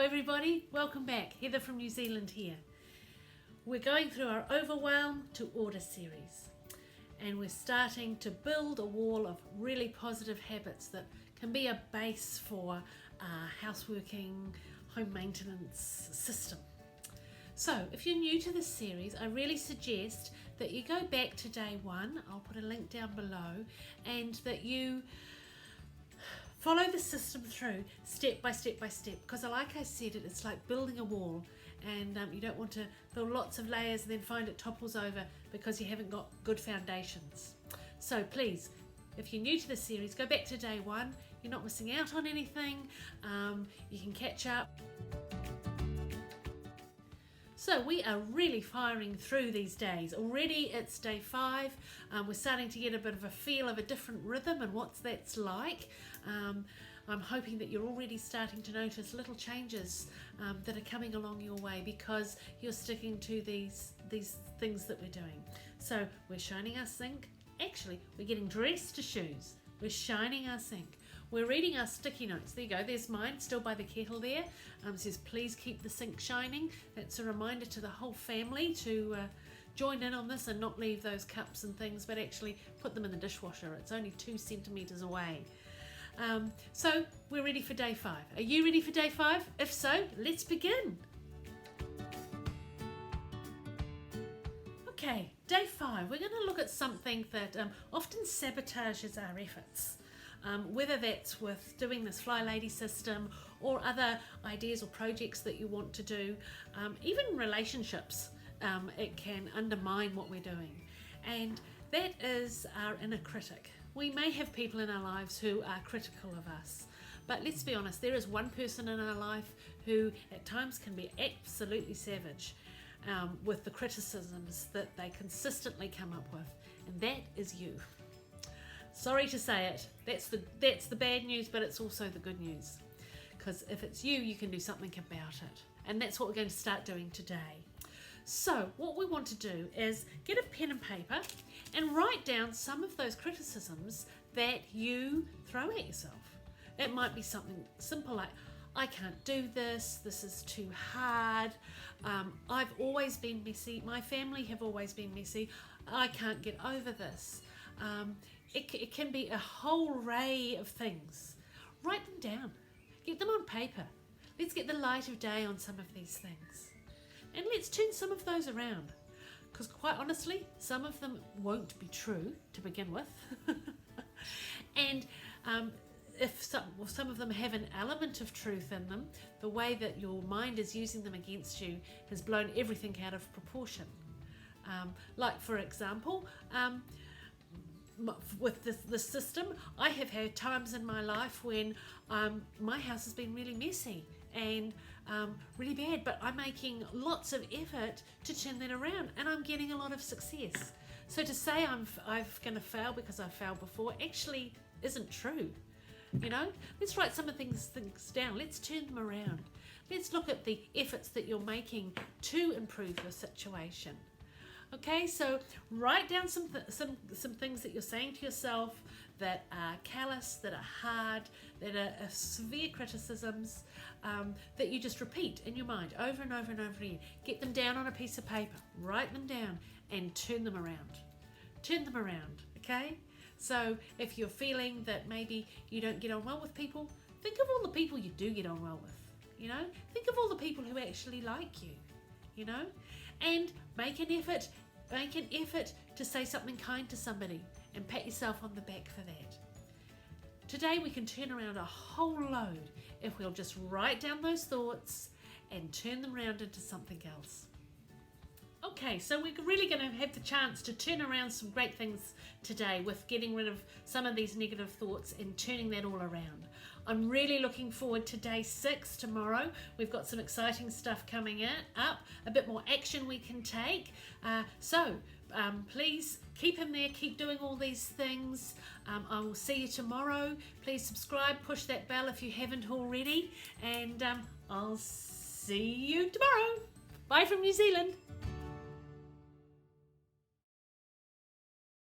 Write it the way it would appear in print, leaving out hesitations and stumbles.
everybody, welcome back. Heather from New Zealand here. We're going through our Overwhelm to Order series, and we're starting to build a wall of really positive habits that can be a base for our houseworking, home maintenance system. So if you're new to this series, I really suggest that you go back to day one. I'll put a link down below, and that you follow the system through step by step by step, because like I said, it's like building a wall, and you don't want to build lots of layers and then find it topples over because you haven't got good foundations. So please, if you're new to this series, go back to day one. You're not missing out on anything. You can catch up. So we are really firing through these days. Already it's day 5. We're starting to get a bit of a feel of a different rhythm and what that's like. I'm hoping that you're already starting to notice little changes that are coming along your way because you're sticking to these things that we're doing. So we're shining our sink. Actually, we're getting dressed to shoes. We're shining our sink. We're reading our sticky notes. There you go. There's mine still by the kettle there. It says, please keep the sink shining. That's a reminder to the whole family to join in on this and not leave those cups and things, but actually put them in the dishwasher. It's only 2 centimetres away. So we're ready for day 5. Are you ready for day 5? If so, let's begin. Okay, day 5, we're going to look at something that often sabotages our efforts, whether that's with doing this Flylady system or other ideas or projects that you want to do, even relationships. It can undermine what we're doing, and that is our inner critic. We may have people in our lives who are critical of us, but let's be honest, there is one person in our life who at times can be absolutely savage with the criticisms that they consistently come up with, and that is you. Sorry to say it, that's the bad news, but it's also the good news, because if it's you, you can do something about it, and that's what we're going to start doing today. So what we want to do is get a pen and paper and write down some of those criticisms that you throw at yourself. It might be something simple like, I can't do this, this is too hard, I've always been messy, my family have always been messy, I can't get over this. It can be a whole array of things. Write them down, get them on paper. Let's get the light of day on some of these things. And let's turn some of those around, because quite honestly, some of them won't be true to begin with. And if some of them have an element of truth in them, the way that your mind is using them against you has blown everything out of proportion. Like for example, with the system, I have had times in my life when my house has been really messy and really bad, but I'm making lots of effort to turn that around, and I'm getting a lot of success. So to say I'm going to fail because I failed before actually isn't true. You know, let's write some of things down. Let's turn them around. Let's look at the efforts that you're making to improve your situation. Okay, so write down some things that you're saying to yourself that are callous, that are hard, that are severe criticisms, that you just repeat in your mind over and over and over again. Get them down on a piece of paper, write them down, and turn them around. Turn them around, okay? So if you're feeling that maybe you don't get on well with people, think of all the people you do get on well with, you know? Think of all the people who actually like you, you know? And make an effort to say something kind to somebody and pat yourself on the back for that. Today we can turn around a whole load if we'll just write down those thoughts and turn them around into something else. Okay, so we're really going to have the chance to turn around some great things today with getting rid of some of these negative thoughts and turning that all around. I'm really looking forward to day 6 tomorrow. We've got some exciting stuff coming up, a bit more action we can take. So please keep in there, keep doing all these things. I will see you tomorrow. Please subscribe, push that bell if you haven't already, and I'll see you tomorrow. Bye from New Zealand.